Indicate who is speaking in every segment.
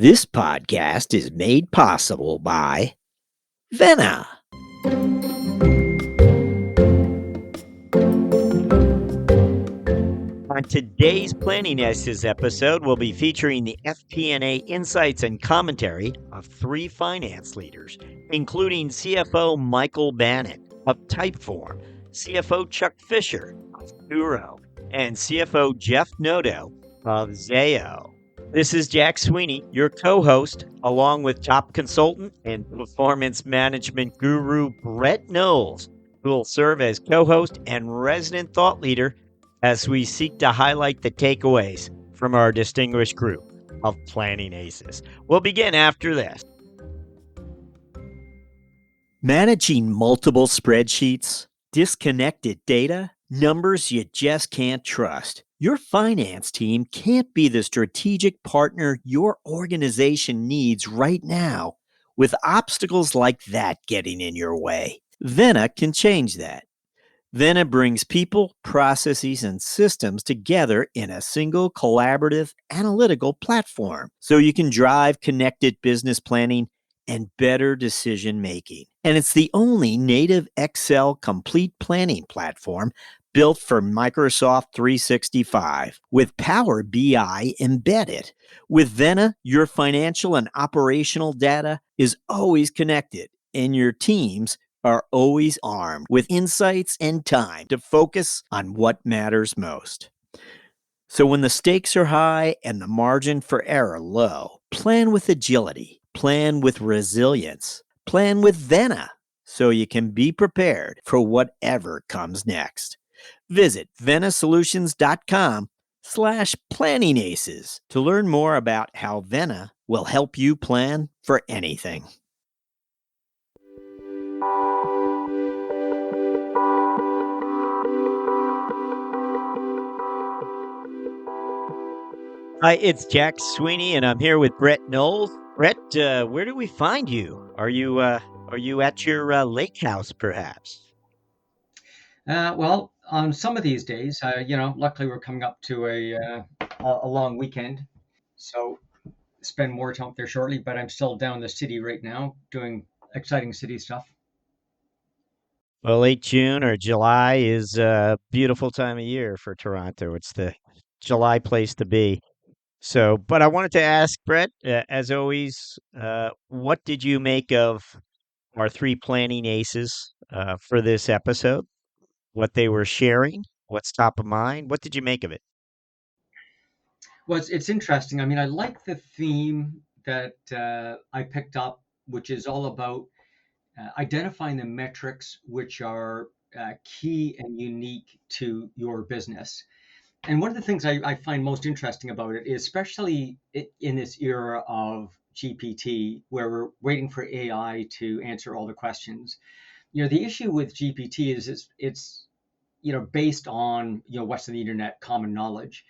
Speaker 1: This podcast is made possible by Vena. On today's Planning S's episode, we'll be featuring the FP&A insights and commentary of three finance leaders, including CFO Michael Bannon of Typeform, CFO Chuck Fisher of Turo, and CFO Jeff Noto of Zayo. This is Jack Sweeney, your co-host, along with top consultant and performance management guru Brett Knowles, who will serve as co-host and resident thought leader as we seek to highlight the takeaways from our distinguished group of planning aces. We'll begin after this. Managing multiple spreadsheets, disconnected data, numbers you just can't trust. Your finance team can't be the strategic partner your organization needs right now with obstacles like that getting in your way. Vena can change that. Vena brings people, processes, and systems together in a single collaborative analytical platform so you can drive connected business planning and better decision making. And it's the only native Excel complete planning platform built for Microsoft 365 with Power BI embedded. With Vena, your financial and operational data is always connected, and your teams are always armed with insights and time to focus on what matters most. So when the stakes are high and the margin for error low, plan with agility, plan with resilience, plan with Vena so you can be prepared for whatever comes next. Visit venasolutions.com/planningaces to learn more about how Vena will help you plan for anything. Hi, it's Jack Sweeney, and I'm here with Brett Knowles. Brett, where do we find you? Are you at your lake house, perhaps?
Speaker 2: Well, on some of these days, luckily we're coming up to a long weekend, so spend more time up there shortly. But I'm still down in the city right now doing exciting city stuff.
Speaker 1: Well, late June or July is a beautiful time of year for Toronto. It's the July place to be. So, but I wanted to ask Brett, as always, what did you make of our three planning aces for this episode? What they were sharing? What's top of mind? What did you make of it?
Speaker 2: Well, it's interesting. I mean, I like the theme that I picked up, which is all about identifying the metrics which are key and unique to your business. And one of the things I find most interesting about it is, especially in this era of GPT, where we're waiting for AI to answer all the questions. The issue with GPT is it's based on what's on the internet, common knowledge,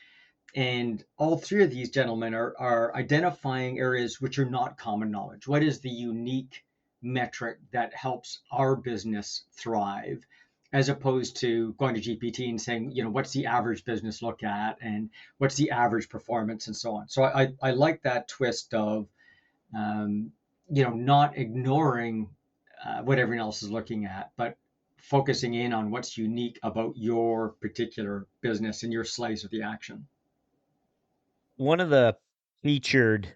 Speaker 2: and all three of these gentlemen are identifying areas which are not common knowledge. What is the unique metric that helps our business thrive, as opposed to going to GPT and saying, what's the average business look at and what's the average performance and so on. So I like that twist of, not ignoring what everyone else is looking at, but focusing in on what's unique about your particular business and your slice of the action.
Speaker 1: One of the featured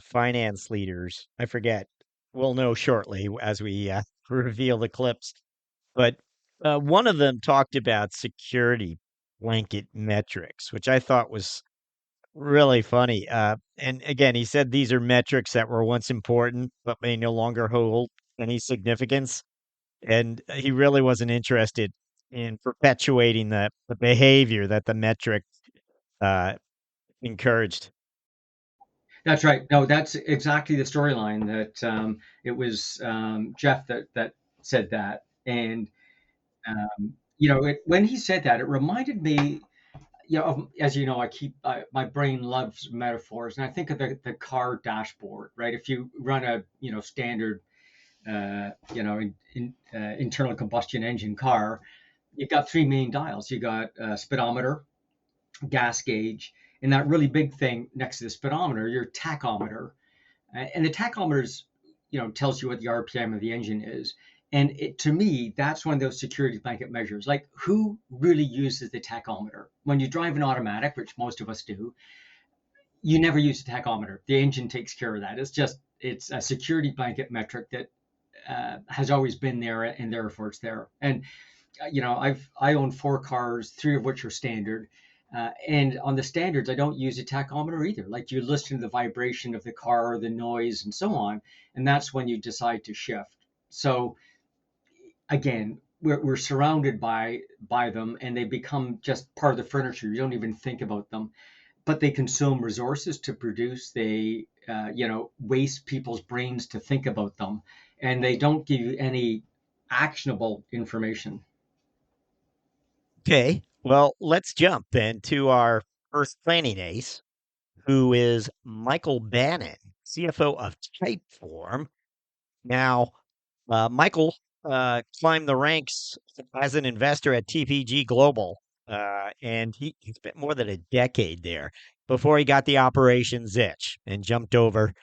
Speaker 1: finance leaders, I forget, we'll know shortly as we reveal the clips, but one of them talked about security blanket metrics, which I thought was really funny. And again, he said these are metrics that were once important, but may no longer hold any significance. And he really wasn't interested in perpetuating the behavior that the metric uh, encouraged.
Speaker 2: That's right. No, that's exactly the storyline that it was Jeff that said that. And, when he said that, it reminded me, as you know, my brain loves metaphors. And I think of the car dashboard, right? If you run a, standard, internal combustion engine car, you've got three main dials. You got speedometer, gas gauge, and that really big thing next to the speedometer, your tachometer. And the tachometers, tells you what the RPM of the engine is. And to me, that's one of those security blanket measures. Like, who really uses the tachometer? When you drive an automatic, which most of us do, you never use a tachometer. The engine takes care of that. It's a security blanket metric that has always been there, and therefore it's there. And I own 4 cars, 3 of which are standard. And on the standards, I don't use a tachometer either. Like, you listen to the vibration of the car, the noise, and so on, and that's when you decide to shift. So again, we're surrounded by them, and they become just part of the furniture. You don't even think about them, but they consume resources to produce. They waste people's brains to think about them, and they don't give you any actionable information.
Speaker 1: Okay, well, let's jump then to our first planning ace, who is Michael Bannon, CFO of Typeform. Now, Michael climbed the ranks as an investor at TPG Global, and he spent more than a decade there before he got the operations itch and jumped over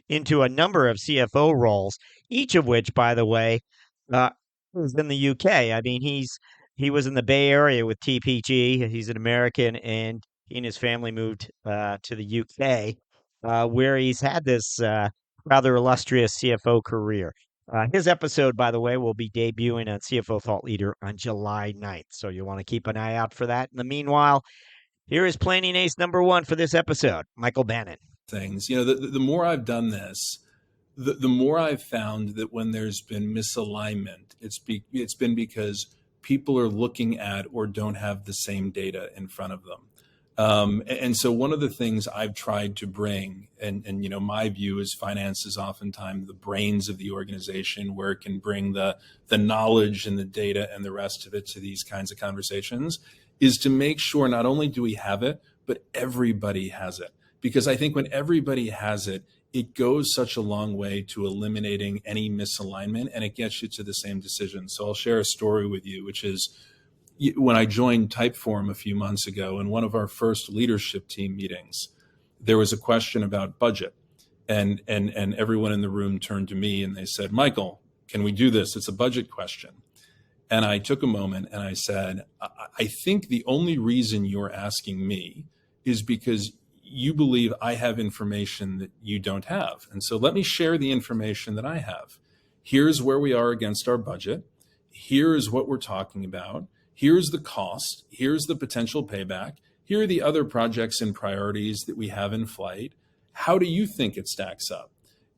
Speaker 1: into a number of CFO roles, each of which, by the way, was in the UK. I mean, he was in the Bay Area with TPG. He's an American, and he and his family moved to the UK, where he's had this rather illustrious CFO career. His episode, by the way, will be debuting on CFO Thought Leader on July 9th. So you'll want to keep an eye out for that. In the meanwhile, here is planning ace number 1 for this episode, Michael Bannon.
Speaker 3: Things, the more I've done this, the more I've found that when there's been misalignment, it's been because people are looking at or don't have the same data in front of them. And so one of the things I've tried to bring, and my view is finance is oftentimes the brains of the organization, where it can bring the knowledge and the data and the rest of it to these kinds of conversations, is to make sure not only do we have it, but everybody has it. Because I think when everybody has it, it goes such a long way to eliminating any misalignment, and it gets you to the same decision. So I'll share a story with you, which is when I joined Typeform a few months ago, in one of our first leadership team meetings, there was a question about budget. And everyone in the room turned to me and they said, "Michael, can we do this? It's a budget question." And I took a moment and I said, I think the only reason you're asking me is because you believe I have information that you don't have. And so let me share the information that I have. Here's where we are against our budget. Here's what we're talking about. Here's the cost. Here's the potential payback. Here are the other projects and priorities that we have in flight. How do you think it stacks up?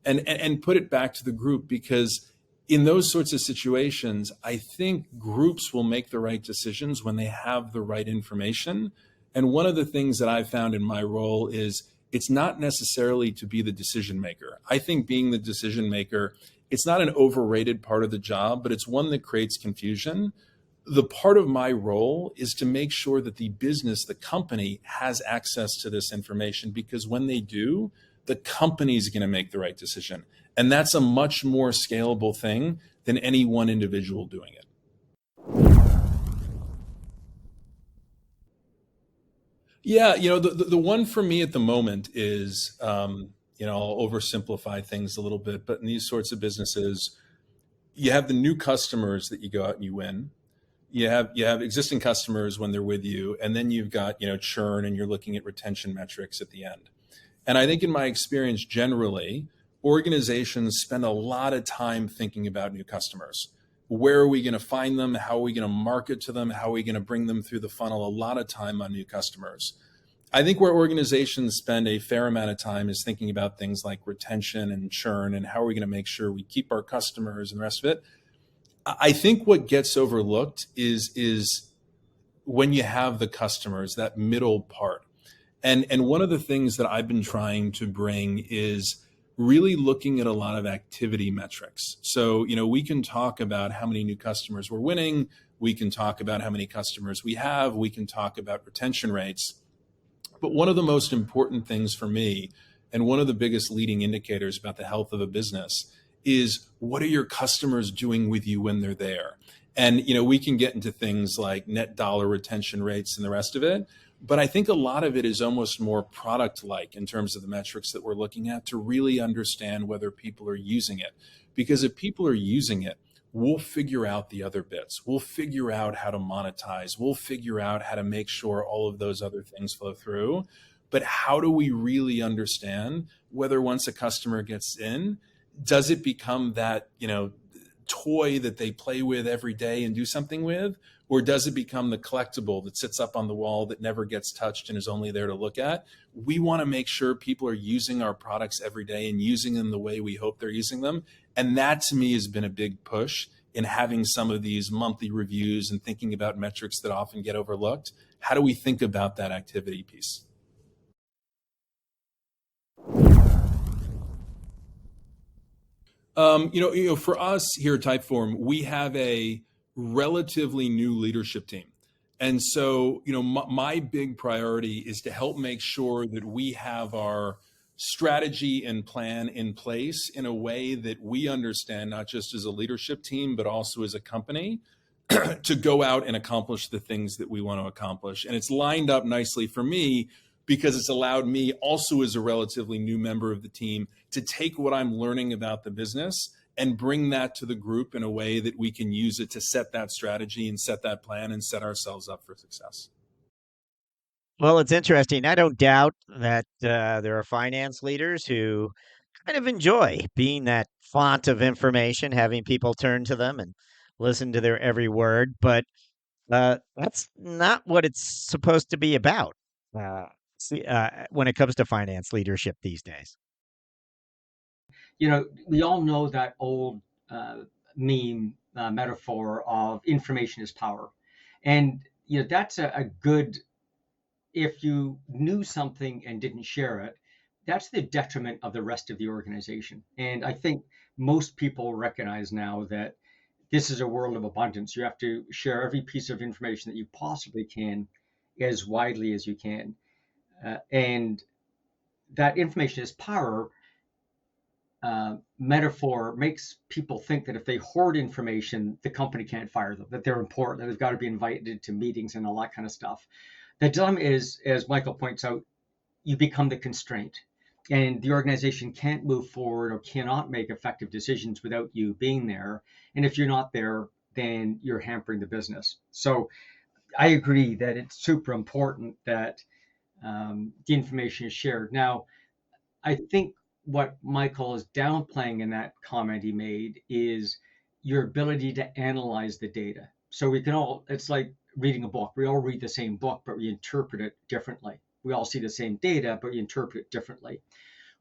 Speaker 3: And put it back to the group, because in those sorts of situations, I think groups will make the right decisions when they have the right information. And one of the things that I've found in my role is it's not necessarily to be the decision maker. I think being the decision maker, it's not an overrated part of the job, but it's one that creates confusion. The part of my role is to make sure that the business, the company, has access to this information, because when they do, the company is going to make the right decision. And that's a much more scalable thing than any one individual doing it. Yeah, the one for me at the moment is, I'll oversimplify things a little bit, but in these sorts of businesses, you have the new customers that you go out and you win. You have existing customers when they're with you, and then you've got, churn, and you're looking at retention metrics at the end. And I think in my experience, generally, organizations spend a lot of time thinking about new customers. Where are we going to find them? How are we going to market to them? How are we going to bring them through the funnel? A lot of time on new customers. I think where organizations spend a fair amount of time is thinking about things like retention and churn, and how are we going to make sure we keep our customers and the rest of it. I think what gets overlooked is when you have the customers, that middle part. And one of the things that I've been trying to bring is really looking at a lot of activity metrics. So, we can talk about how many new customers we're winning. We can talk about how many customers we have. We can talk about retention rates. But one of the most important things for me, and one of the biggest leading indicators about the health of a business, is what are your customers doing with you when they're there? And, we can get into things like net dollar retention rates and the rest of it. But I think a lot of it is almost more product like in terms of the metrics that we're looking at to really understand whether people are using it. Because if people are using it, we'll figure out the other bits. We'll figure out how to monetize. We'll figure out how to make sure all of those other things flow through. But how do we really understand whether once a customer gets in, does it become that, toy that they play with every day and do something with? Or does it become the collectible that sits up on the wall that never gets touched and is only there to look at? We want to make sure people are using our products every day and using them the way we hope they're using them. And that to me has been a big push in having some of these monthly reviews and thinking about metrics that often get overlooked. How do we think about that activity piece? For us here at Typeform, we have a relatively new leadership team. And so, my big priority is to help make sure that we have our strategy and plan in place in a way that we understand, not just as a leadership team, but also as a company, to go out and accomplish the things that we want to accomplish. And it's lined up nicely for me because it's allowed me also as a relatively new member of the team to take what I'm learning about the business and bring that to the group in a way that we can use it to set that strategy and set that plan and set ourselves up for success.
Speaker 1: Well, it's interesting. I don't doubt that there are finance leaders who kind of enjoy being that font of information, having people turn to them and listen to their every word. But that's not what it's supposed to be about. Uh, when it comes to finance leadership these days.
Speaker 2: We all know that old meme metaphor of information is power. And, that's a good, if you knew something and didn't share it, that's the detriment of the rest of the organization. And I think most people recognize now that this is a world of abundance. You have to share every piece of information that you possibly can as widely as you can. And that information is power metaphor makes people think that if they hoard information, the company can't fire them, that they're important, that they've got to be invited to meetings and all that kind of stuff. The dilemma is, as Michael points out, you become the constraint, and the organization can't move forward or cannot make effective decisions without you being there. And if you're not there, then you're hampering the business. So I agree that it's super important that the information is shared. Now, I think what Michael is downplaying in that comment he made is your ability to analyze the data. So we can all, it's like reading a book. We all read the same book, but we interpret it differently. We all see the same data, but we interpret it differently.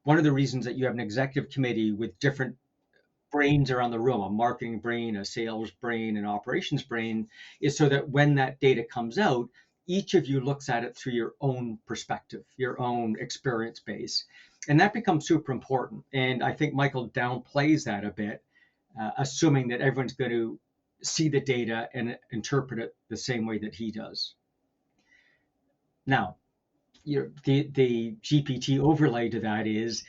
Speaker 2: One of the reasons that you have an executive committee with different brains around the room, a marketing brain, a sales brain, an operations brain, is so that when that data comes out, each of you looks at it through your own perspective, your own experience base. And that becomes super important. And I think Michael downplays that a bit, assuming that everyone's going to see the data and interpret it the same way that he does. Now, the GPT overlay to that is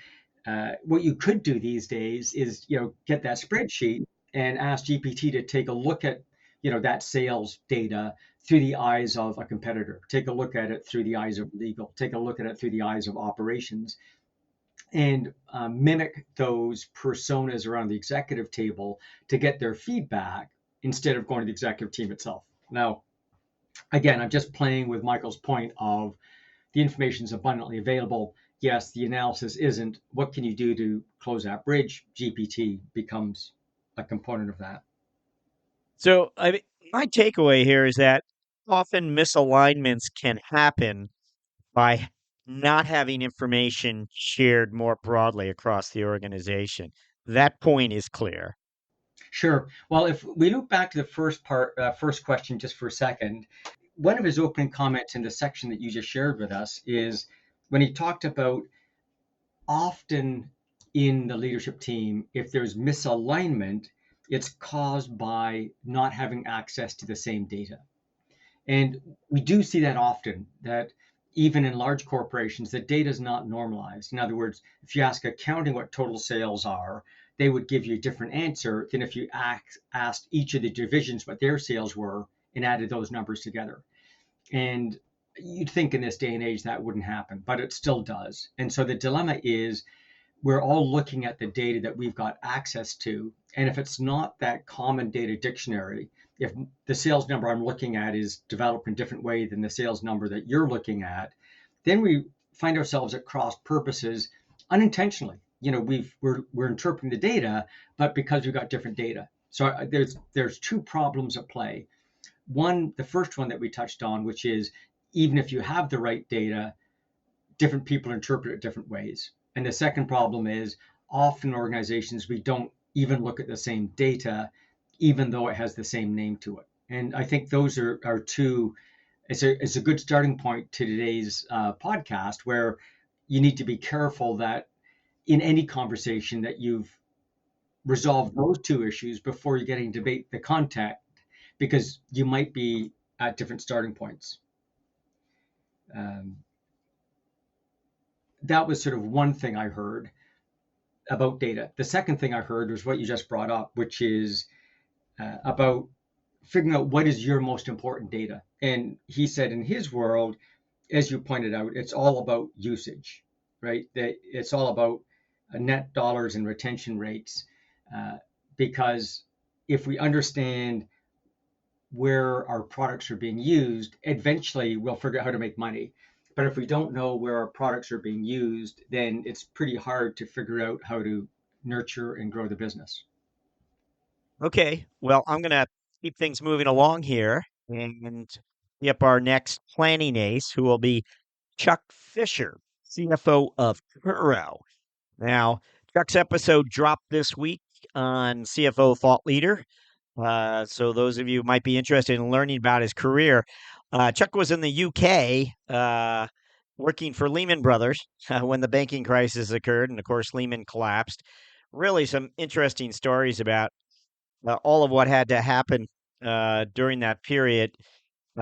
Speaker 2: what you could do these days is, get that spreadsheet and ask GPT to take a look at, that sales data through the eyes of a competitor, take a look at it through the eyes of legal, take a look at it through the eyes of operations, and mimic those personas around the executive table to get their feedback instead of going to the executive team itself. Now, again, I'm just playing with Michael's point of the information is abundantly available. Yes, the analysis isn't. What can you do to close that bridge? GPT becomes a component of that.
Speaker 1: So, my takeaway here is that often misalignments can happen by not having information shared more broadly across the organization. That point is clear.
Speaker 2: Sure. Well, if we look back to the first question just for a second, one of his opening comments in the section that you just shared with us is when he talked about often in the leadership team, if there's misalignment, it's caused by not having access to the same data. And we do see that often, that even in large corporations, the data is not normalized. In other words, if you ask accounting what total sales are, they would give you a different answer than if you asked each of the divisions what their sales were and added those numbers together. And you'd think in this day and age that wouldn't happen, but it still does. And so the dilemma is we're all looking at the data that we've got access to. And if it's not that common data dictionary, if the sales number I'm looking at is developed in a different way than the sales number that you're looking at, then we find ourselves at cross purposes unintentionally. We're interpreting the data, but because we've got different data. So there's two problems at play. One, the first one that we touched on, which is even if you have the right data, different people interpret it different ways. And the second problem is often organizations, we don't even look at the same data, even though it has the same name to it. And I think those are two, it's a good starting point to today's podcast, where you need to be careful that in any conversation that you've resolved those two issues before you're getting debate the content, because you might be at different starting points. That was sort of one thing I heard about data. The second thing I heard was what you just brought up, which is about figuring out what is your most important data. And he said in his world, as you pointed out, it's all about usage, right? That it's all about net dollars and retention rates, because if we understand where our products are being used, eventually we'll figure out how to make money. But if we don't know where our products are being used, then it's pretty hard to figure out how to nurture and grow the business.
Speaker 1: Okay, well, I'm going to keep things moving along here and be up our next planning ace, who will be Chuck Fisher, CFO of Turo. Now, Chuck's episode dropped this week on CFO Thought Leader. So those of you who might be interested in learning about his career, Chuck was in the UK working for Lehman Brothers when the banking crisis occurred, and of course Lehman collapsed. Really some interesting stories about all of what had to happen during that period.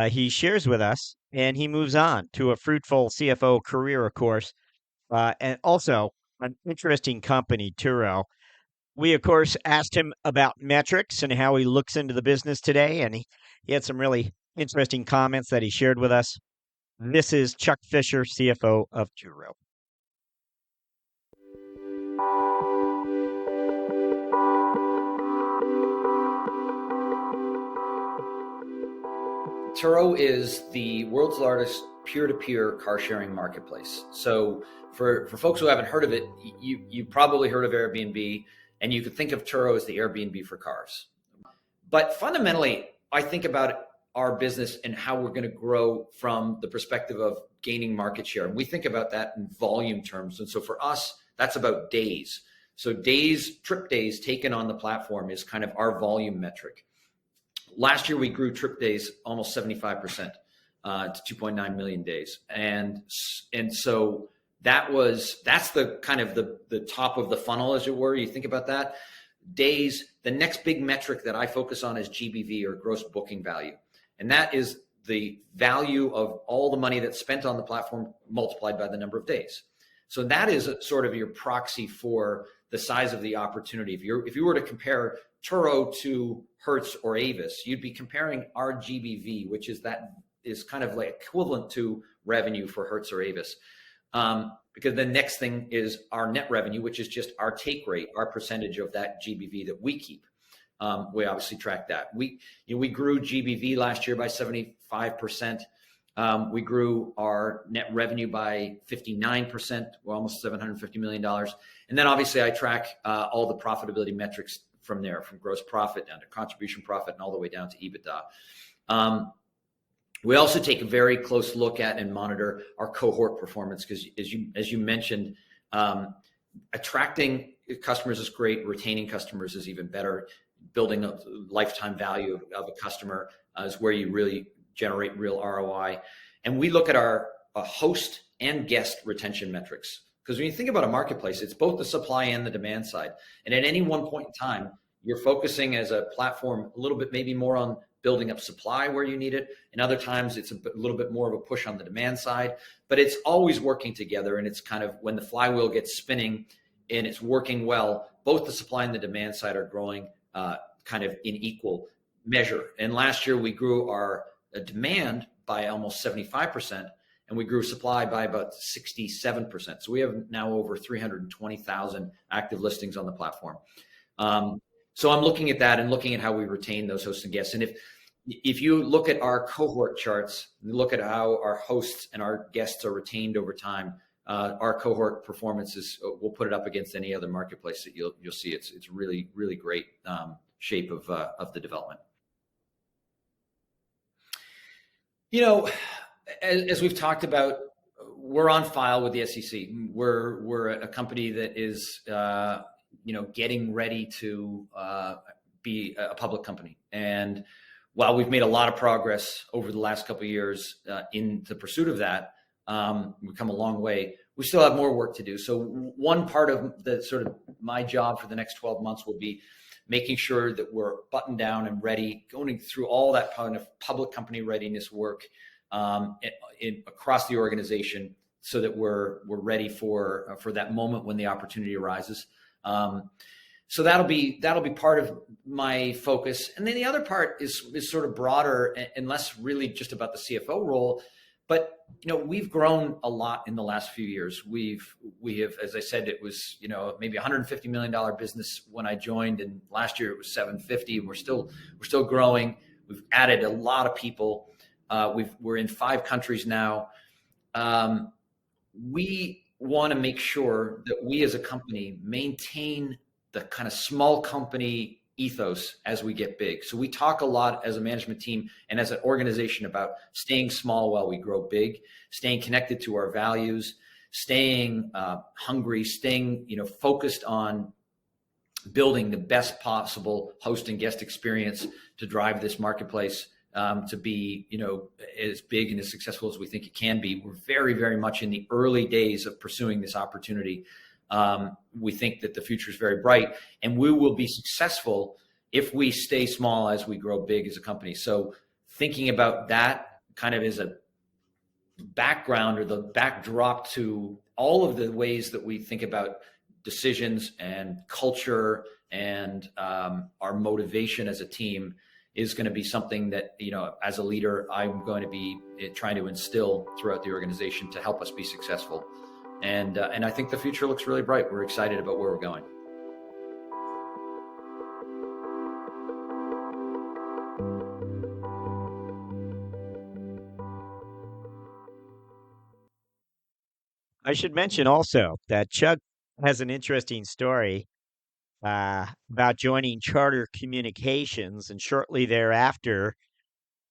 Speaker 1: He shares with us, and he moves on to a fruitful CFO career, of course, and also an interesting company, Turo. We, of course, asked him about metrics and how he looks into the business today, and he had some really interesting comments that he shared with us. This is Chuck Fisher, CFO of Turo.
Speaker 4: Turo is the world's largest peer-to-peer car sharing marketplace. So for folks who haven't heard of it, you probably heard of Airbnb, and you could think of Turo as the Airbnb for cars. But fundamentally, I think about our business and how we're going to grow from the perspective of gaining market share. And we think about that in volume terms. And so for us, that's about days. So trip days taken on the platform is kind of our volume metric. Last year, we grew trip days almost 75% to 2.9 million days. And so that's the kind of the top of the funnel, as it were. You think about that. Days, the next big metric that I focus on is GBV, or gross booking value. And that is the value of all the money that's spent on the platform multiplied by the number of days. So that is sort of your proxy for the size of the opportunity. If you were to compare Turo to Hertz or Avis, you'd be comparing our GBV, which is kind of like equivalent to revenue for Hertz or Avis. Because the next thing is our net revenue, which is just our take rate, our percentage of that GBV that we keep. We obviously track that. We grew GBV last year by 75%. We grew our net revenue by 59%. We're almost $750 million. And then obviously I track all the profitability metrics from there, from gross profit down to contribution profit and all the way down to EBITDA. We also take a very close look at and monitor our cohort performance, because as you mentioned, attracting customers is great. Retaining customers is even better. Building a lifetime value of a customer is where you really generate real ROI. And we look at our host and guest retention metrics. Because when you think about a marketplace, it's both the supply and the demand side. And at any one point in time, you're focusing as a platform a little bit maybe more on building up supply where you need it. And other times it's a little bit more of a push on the demand side. But it's always working together. And it's kind of when the flywheel gets spinning and it's working well, both the supply and the demand side are growing kind of in equal measure. And last year we grew our demand by almost 75%, and we grew supply by about 67%. So we have now over 320,000 active listings on the platform. So I'm looking at that and looking at how we retain those hosts and guests. And if you look at our cohort charts, look at how our hosts and our guests are retained over time, our cohort performances, we'll put it up against any other marketplace that you'll see. It's really, really great shape of the development. You know, as we've talked about, we're on file with the SEC. We're a company that is, getting ready to be a public company. And while we've made a lot of progress over the last couple of years in the pursuit of that, we've come a long way. We still have more work to do. So one part of the sort of my job for the next 12 months will be making sure that we're buttoned down and ready, going through all that kind of public company readiness work across the organization, so that we're ready for that moment when the opportunity arises. So that'll be part of my focus. And then the other part is sort of broader and less really just about the CFO role. But we've grown a lot in the last few years. We have, as I said, it was maybe $150 million business when I joined, and last year it was 750. We're still growing. We've added a lot of people. We're in 5 countries now. We want to make sure that we as a company maintain the kind of small company ethos as we get big. So we talk a lot as a management team and as an organization about staying small while we grow big, staying connected to our values, staying hungry, staying focused on building the best possible host and guest experience to drive this marketplace to be as big and as successful as we think it can be. We're very, very much in the early days of pursuing this opportunity. We think that the future is very bright, and we will be successful if we stay small as we grow big as a company. So thinking about that kind of as a background or the backdrop to all of the ways that we think about decisions and culture and our motivation as a team is going to be something that, as a leader, I'm going to be trying to instill throughout the organization to help us be successful. And I think the future looks really bright. We're excited about where we're going.
Speaker 1: I should mention also that Chuck has an interesting story about joining Charter Communications, and shortly thereafter,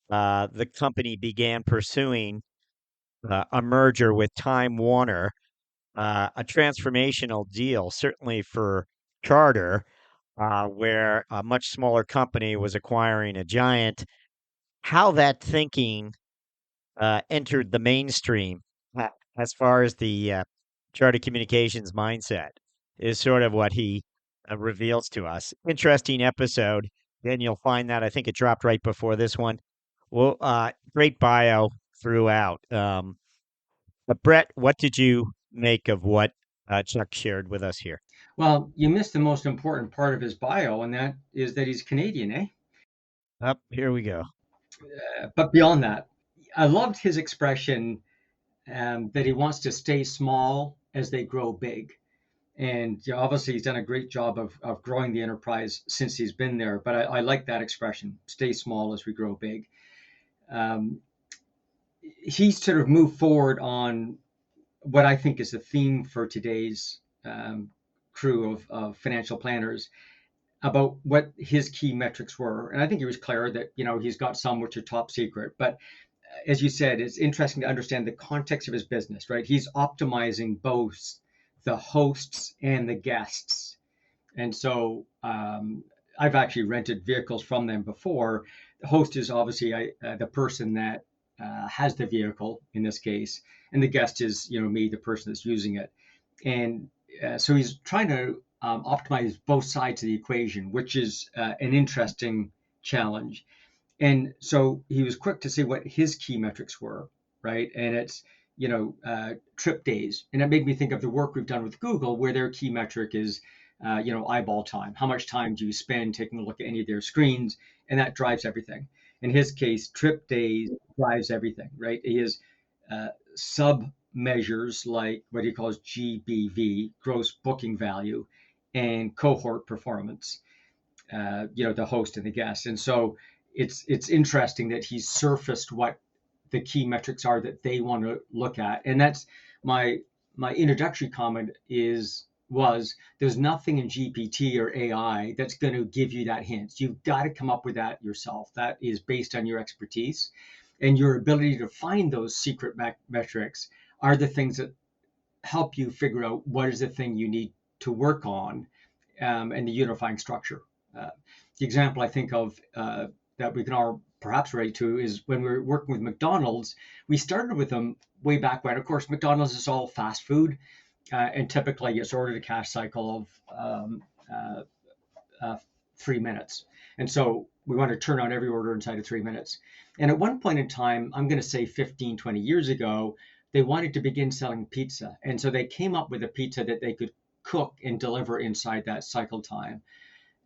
Speaker 1: the company began pursuing a merger with Time Warner. A transformational deal, certainly for Charter, where a much smaller company was acquiring a giant. How that thinking entered the mainstream as far as the Charter Communications mindset is sort of what he reveals to us. Interesting episode. Then you'll find that, I think it dropped right before this one. Well, great bio throughout. But Brett, what did you make of what Chuck shared with us here?
Speaker 2: Well, you missed the most important part of his bio, and that is that he's Canadian, eh?
Speaker 1: Up here we go.
Speaker 2: But beyond that, I loved his expression that he wants to stay small as they grow big. And obviously he's done a great job of growing the enterprise since he's been there. But I like that expression, stay small as we grow big. He sort of moved forward on what I think is the theme for today's crew of financial planners about what his key metrics were. And I think he was clear that, he's got some which are top secret. But as you said, it's interesting to understand the context of his business, right? He's optimizing both the hosts and the guests. And so I've actually rented vehicles from them before. The host is obviously the person that has the vehicle in this case, and the guest is, me, the person that's using it. And so he's trying to optimize both sides of the equation, which is an interesting challenge. And so he was quick to say what his key metrics were, right? And it's, trip days. And it made me think of the work we've done with Google, where their key metric is, eyeball time. How much time do you spend taking a look at any of their screens? And that drives everything. In his case, trip days drives everything, right? He has sub measures like what he calls GBV, gross booking value, and cohort performance, the host and the guest. And so it's interesting that he's surfaced what the key metrics are that they want to look at. And that's my introductory comment was there's nothing in GPT or AI that's going to give you that hint. You've got to come up with that yourself. That is based on your expertise, and your ability to find those secret metrics are the things that help you figure out what is the thing you need to work on, and the unifying structure. The example I think of that we can all perhaps relate to is when we were working with McDonald's. We started with them way back when. Of course, McDonald's is all fast food, and typically it's order to cash cycle of 3 minutes. And so we want to turn on every order inside of 3 minutes. And at one point in time, I'm going to say 15, 20 years ago, they wanted to begin selling pizza. And so they came up with a pizza that they could cook and deliver inside that cycle time.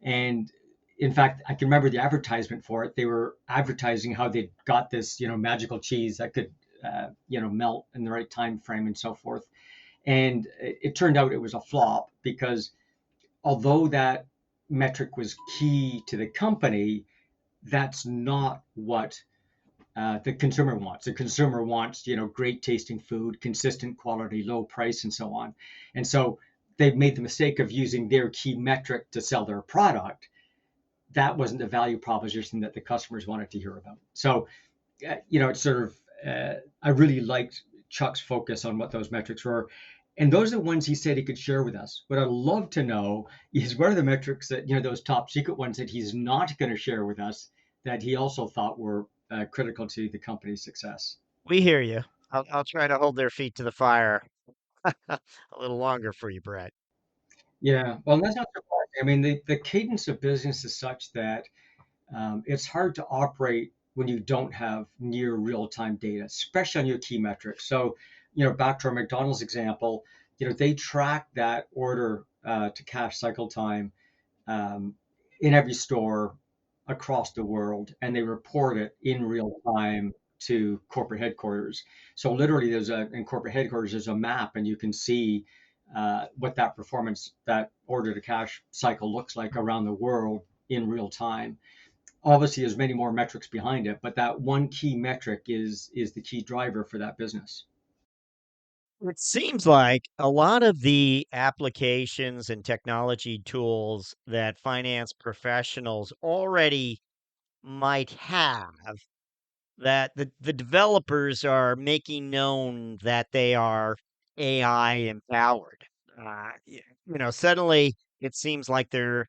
Speaker 2: And in fact, I can remember the advertisement for it. They were advertising how they got this, magical cheese that could, melt in the right time frame and so forth. And it turned out it was a flop because although that metric was key to the company, that's not what the consumer wants. The consumer wants, great tasting food, consistent quality, low price, and so on. And so they've made the mistake of using their key metric to sell their product. That wasn't the value proposition that the customers wanted to hear about. So, it's sort of, I really liked Chuck's focus on what those metrics were. And those are the ones he said he could share with us. What I'd love to know is what are the metrics that, those top secret ones that he's not going to share with us that he also thought were critical to the company's success.
Speaker 5: We hear you. I'll try to hold their feet to the fire a little longer for you, Brett.
Speaker 2: Yeah, well, that's not surprising. I mean, the cadence of business is such that it's hard to operate when you don't have near real-time data, especially on your key metrics. So, back to our McDonald's example, they track that order to cash cycle time in every store across the world, and they report it in real time to corporate headquarters. So literally, in corporate headquarters, there's a map, and you can see what that performance, that order to cash cycle looks like around the world in real time. Obviously, there's many more metrics behind it, but that one key metric is the key driver for that business.
Speaker 5: It seems like a lot of the applications and technology tools that finance professionals already might have, that the developers are making known that they are AI empowered. Suddenly it seems like their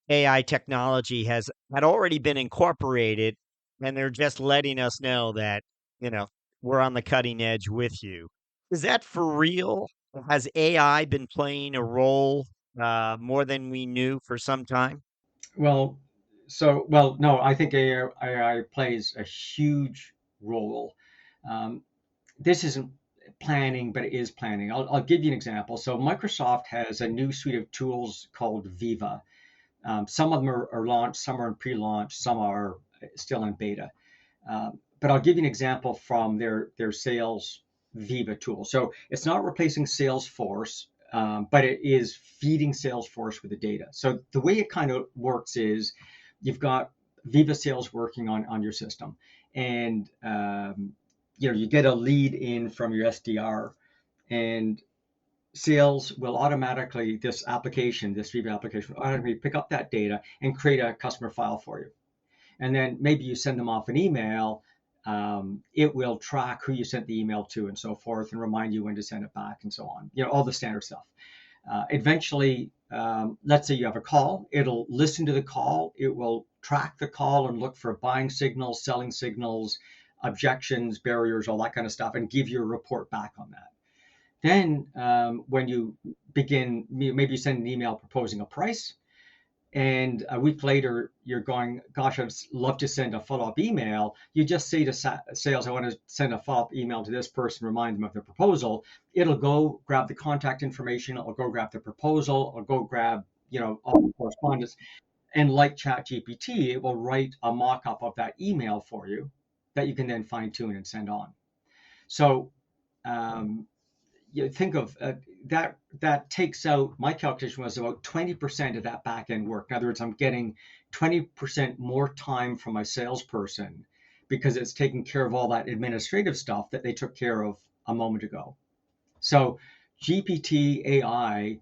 Speaker 5: AI technology had already been incorporated, and they're just letting us know that, you know, we're on the cutting edge with you. Is that for real? Has AI been playing a role more than we knew for some time?
Speaker 2: Well, no, I think AI plays a huge role. Um, this isn't planning, but it is planning. I'll give you an example. So Microsoft has a new suite of tools called Viva. Some of them are launched, some are in pre-launch, some are still in beta. But I'll give you an example from their sales Viva tool. So it's not replacing Salesforce, but it is feeding Salesforce with the data. So the way it kind of works is you've got Viva Sales working on your system, and you get a lead in from your SDR, and Sales will automatically, this Viva application, will automatically pick up that data and create a customer file for you. And then maybe you send them off an email. It will track who you sent the email to and so forth, and remind you when to send it back and so on. All the standard stuff. Eventually, let's say you have a call. It'll listen to the call. It will track the call and look for buying signals, selling signals, objections, barriers, all that kind of stuff, and give you a report back on that. Then when you begin, maybe you send an email proposing a price, and a week later you're going, gosh, I'd love to send a follow-up email. You just say to sales, I want to send a follow-up email to this person, remind them of the proposal. It'll go grab the contact information. It'll go grab the proposal. It'll go grab, all the correspondence. And like ChatGPT, it will write a mock-up of that email for you that you can then fine tune and send on. So um, you think of that takes out, my calculation was about 20% of that back end work. In other words, I'm getting 20% more time from my salesperson because it's taking care of all that administrative stuff that they took care of a moment ago. So GPT AI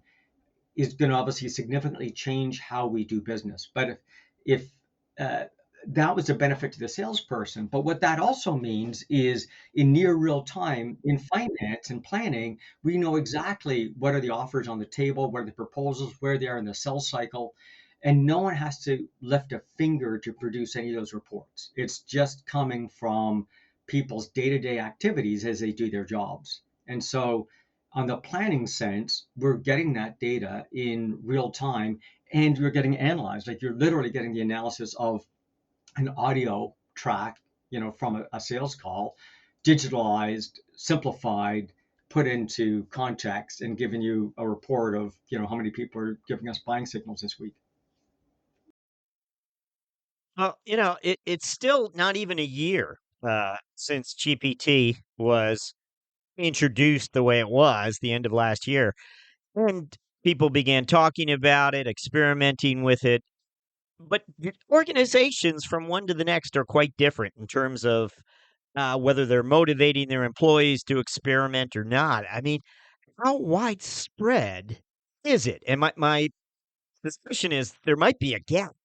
Speaker 2: is going to obviously significantly change how we do business. But if uh, that was a benefit to the salesperson, but what that also means is in near real time in finance and planning, we know exactly what are the offers on the table, what are the proposals, where they are in the sales cycle, and no one has to lift a finger to produce any of those reports. It's just coming from people's day-to-day activities as they do their jobs. And so on the planning sense, we're getting that data in real time and you're getting analyzed. Like you're literally getting the analysis of an audio track, from a sales call, digitalized, simplified, put into context, and giving you a report of, how many people are giving us buying signals this week.
Speaker 5: Well, it's still not even a year since GPT was introduced the way it was the end of last year. And people began talking about it, experimenting with it. But organizations from one to the next are quite different in terms of whether they're motivating their employees to experiment or not. I mean, how widespread is it? And my suspicion is there might be a gap.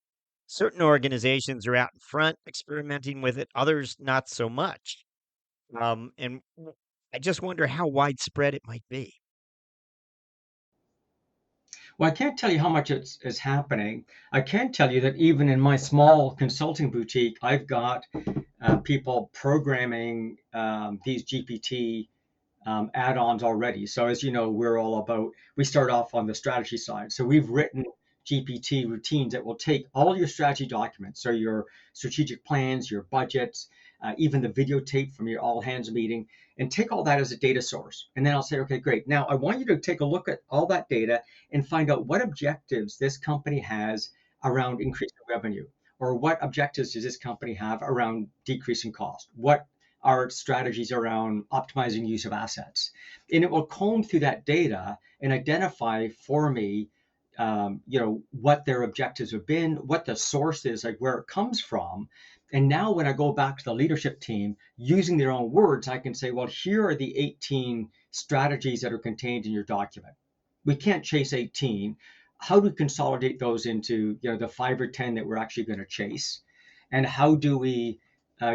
Speaker 5: Certain organizations are out in front experimenting with it, others not so much. I just wonder how widespread it might be.
Speaker 2: Well, I can't tell you how much is happening. I can tell you that even in my small consulting boutique, I've got people programming these GPT add-ons already. So as you know, we start off on the strategy side. So we've written GPT routines that will take all your strategy documents, so your strategic plans, your budgets, even the videotape from your all hands meeting, and take all that as a data source. And then I'll say, okay, great. Now I want you to take a look at all that data and find out what objectives this company has around increasing revenue, or what objectives does this company have around decreasing cost? What are strategies around optimizing use of assets? And it will comb through that data and identify for me, what their objectives have been, what the source is, like where it comes from. And now when I go back to the leadership team using their own words, I can say, well, here are the 18 strategies that are contained in your document. We can't chase 18. How do we consolidate those into, the 5 or 10 that we're actually going to chase? And how do we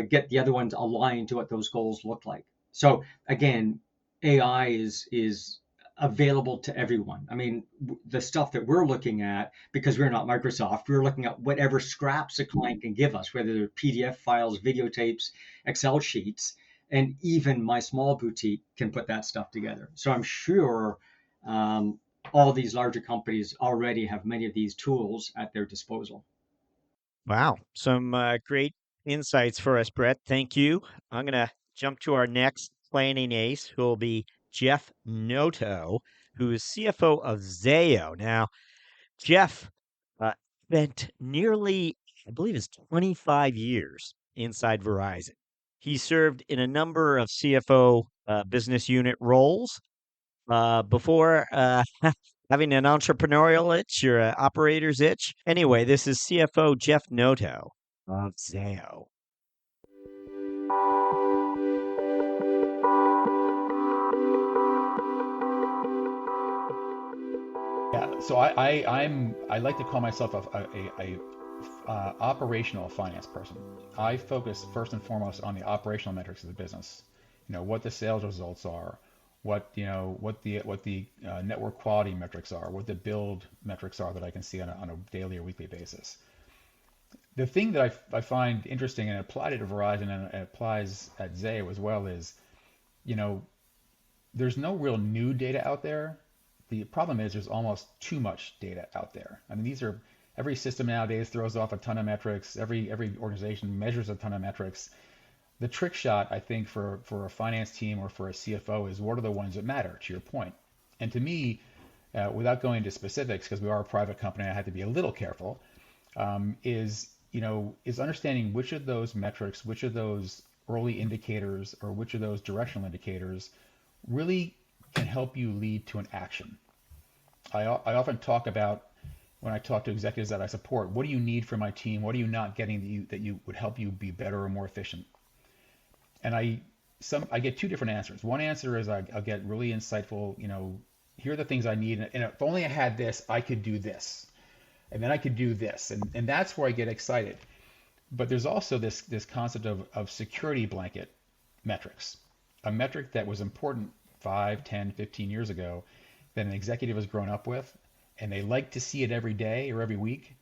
Speaker 2: get the other ones aligned to what those goals look like? So again, AI is available to everyone. I mean, the stuff that we're looking at, because we're not Microsoft, we're looking at whatever scraps a client can give us, whether they're PDF files, videotapes, Excel sheets, and even my small boutique can put that stuff together. So I'm sure all these larger companies already have many of these tools at their disposal.
Speaker 5: Wow. Some great insights for us, Brett. Thank you. I'm going to jump to our next planning ace, who will be Jeff Noto, who is CFO of Zayo. Now, Jeff spent nearly, I believe it's 25 years inside Verizon. He served in a number of CFO business unit roles before having an entrepreneurial itch or an operator's itch. Anyway, this is CFO Jeff Noto of Zayo.
Speaker 6: Yeah, so I like to call myself a operational finance person. I focus first and foremost on the operational metrics of the business. What the sales results are, what the network quality metrics are, what the build metrics are that I can see on a daily or weekly basis. The thing that I find interesting, and it applied to Verizon and it applies at Zayo as well, is there's no real new data out there. The problem is there's almost too much data out there. I mean, every system nowadays throws off a ton of metrics. Every organization measures a ton of metrics. The trick shot, I think, for a finance team or for a CFO is what are the ones that matter, to your point. And to me, without going into specifics, because we are a private company, I had to be a little careful. is understanding which of those metrics, which of those early indicators, or which of those directional indicators really can help you lead to an action. I often talk about, when I talk to executives that I support, what do you need from my team? What are you not getting that you would help you be better or more efficient? And I get two different answers. One answer is I'll get really insightful, here are the things I need, and if only I had this, I could do this, and then I could do this, and that's where I get excited. But there's also this concept of security blanket metrics, a metric that was important 5, 10, 15 years ago that an executive has grown up with, and they like to see it every day or every week,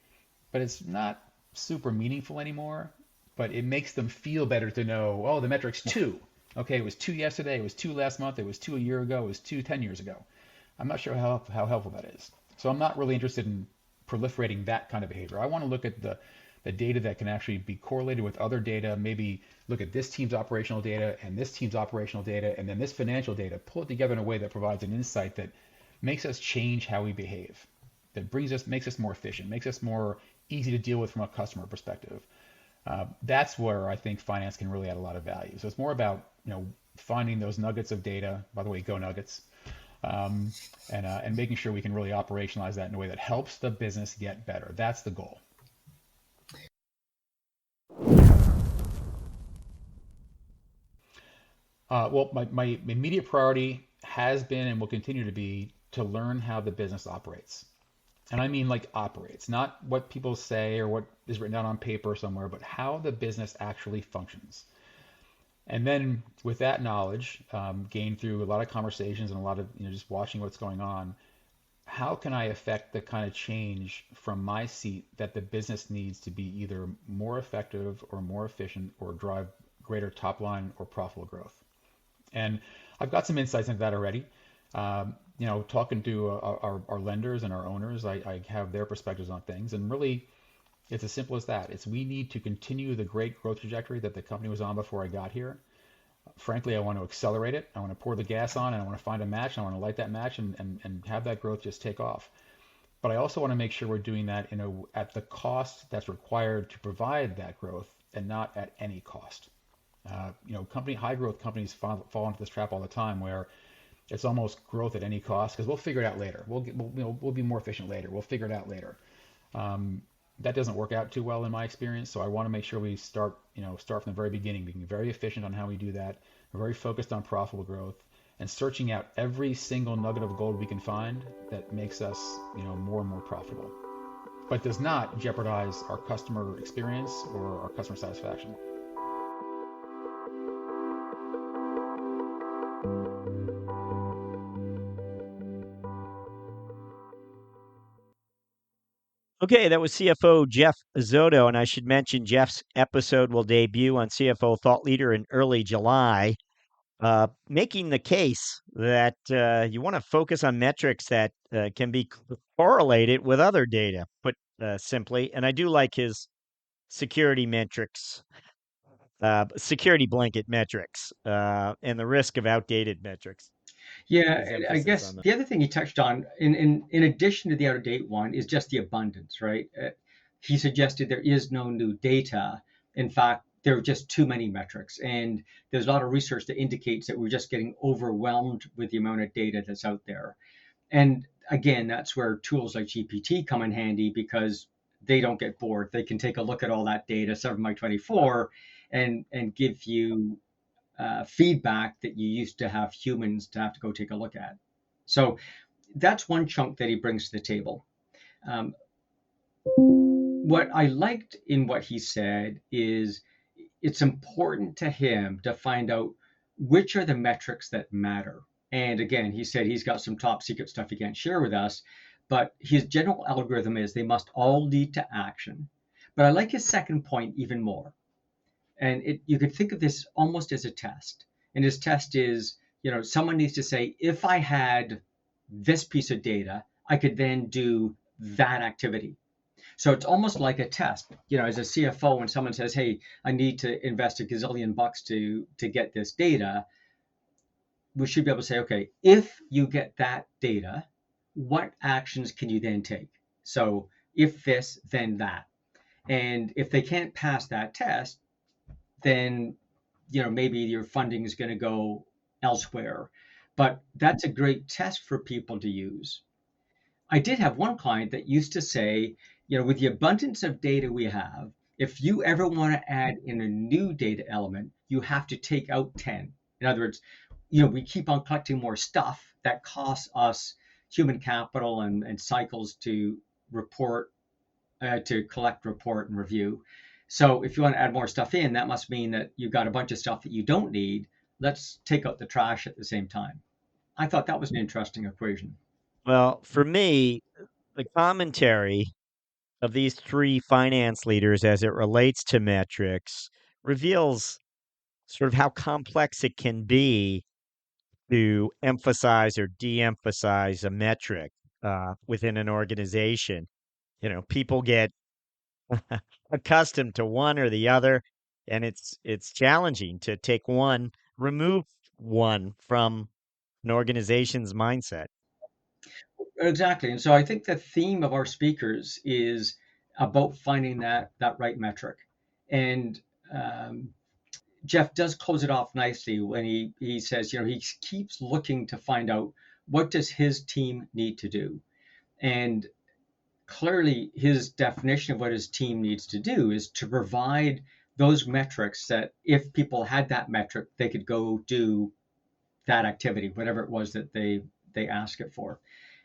Speaker 6: but it's not super meaningful anymore. But it makes them feel better to know, oh, the metric's 2. Okay, it was 2 yesterday, it was 2 last month, it was 2 a year ago, it was 2 10 years ago. I'm not sure how helpful that is. So I'm not really interested in proliferating that kind of behavior. I want to look at the data that can actually be correlated with other data, maybe look at this team's operational data and this team's operational data and then this financial data, pull it together in a way that provides an insight that makes us change how we behave, that makes us more efficient, makes us more easy to deal with from a customer perspective. That's where I think finance can really add a lot of value. So it's more about finding those nuggets of data. By the way, go Nuggets, and making sure we can really operationalize that in a way that helps the business get better. That's the goal. Well, my immediate priority has been and will continue to be to learn how the business operates. And I mean like operates, not what people say or what is written down on paper somewhere, but how the business actually functions. And then with that knowledge, gained through a lot of conversations and a lot of just watching what's going on, how can I affect the kind of change from my seat that the business needs to be either more effective or more efficient or drive greater top line or profitable growth? And I've got some insights into that already. Talking to our lenders and our owners, I have their perspectives on things. And really, it's as simple as that. We need to continue the great growth trajectory that the company was on before I got here. Frankly, I want to accelerate it. I want to pour the gas on, and I want to find a match, and I want to light that match and have that growth just take off. But I also want to make sure we're doing that at the cost that's required to provide that growth and not at any cost. High growth companies fall into this trap all the time where it's almost growth at any cost because we'll figure it out later. We'll be more efficient later. We'll figure it out later. That doesn't work out too well in my experience. So I want to make sure we start from the very beginning, being very efficient on how we do that. We're very focused on profitable growth and searching out every single nugget of gold we can find that makes us, more and more profitable, but does not jeopardize our customer experience or our customer satisfaction.
Speaker 5: Okay, that was CFO Jeff Noto, and I should mention Jeff's episode will debut on CFO Thought Leader in early July, making the case that you want to focus on metrics that can be correlated with other data, put simply. And I do like his security metrics, security blanket metrics, and the risk of outdated metrics.
Speaker 2: Yeah, I guess the other thing he touched on, in addition to the out of date one, is just the abundance, right? He suggested there is no new data. In fact, there are just too many metrics, and there's a lot of research that indicates that we're just getting overwhelmed with the amount of data that's out there. And again, that's where tools like GPT come in handy because they don't get bored. They can take a look at all that data, 7x24, and give you feedback that you used to have humans to have to go take a look at. So that's one chunk that he brings to the table. What I liked in what he said is it's important to him to find out which are the metrics that matter. And again, he said he's got some top secret stuff he can't share with us, but his general algorithm is they must all lead to action. But I like his second point even more. And you could think of this almost as a test. And his test is, someone needs to say, if I had this piece of data, I could then do that activity. So it's almost like a test. As a CFO, when someone says, hey, I need to invest $1 gazillion to get this data, we should be able to say, okay, if you get that data, what actions can you then take? So if this, then that. And if they can't pass that test, then maybe your funding is going to go elsewhere. But that's a great test for people to use. I did have one client that used to say, with the abundance of data we have, if you ever want to add in a new data element, you have to take out 10. In other words, we keep on collecting more stuff that costs us human capital and cycles to report, to collect, report, and review. So if you want to add more stuff in, that must mean that you've got a bunch of stuff that you don't need. Let's take out the trash at the same time. I thought that was an interesting equation.
Speaker 5: Well, for me, the commentary of these three finance leaders as it relates to metrics reveals sort of how complex it can be to emphasize or de-emphasize a metric within an organization. People get accustomed to one or the other, and it's challenging to take one, remove one from an organization's mindset.
Speaker 2: Exactly. And so I think the theme of our speakers is about finding that right metric. And Jeff does close it off nicely when he says, he keeps looking to find out what does his team need to do. And clearly his definition of what his team needs to do is to provide those metrics that if people had that metric, they could go do that activity, whatever it was that they ask it for.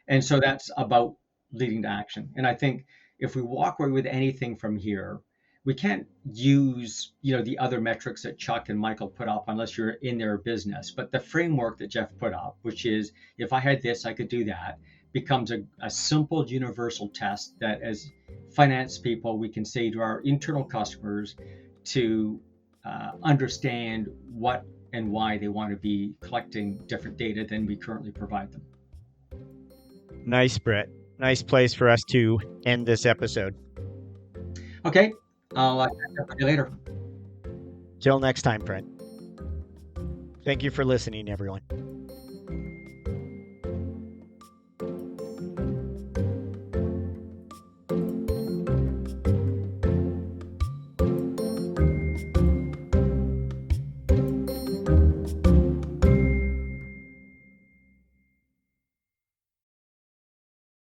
Speaker 2: And so that's about leading to action. And I think if we walk away with anything from here, we can't use, the other metrics that Chuck and Michael put up unless you're in their business. But the framework that Jeff put up, which is if I had this, I could do that, becomes a simple universal test that as finance people, we can say to our internal customers to understand what and why they want to be collecting different data than we currently provide them.
Speaker 5: Nice, Brett. Nice place for us to end this episode.
Speaker 2: Okay, I'll catch up with you later.
Speaker 5: Till next time, Brett. Thank you for listening, everyone.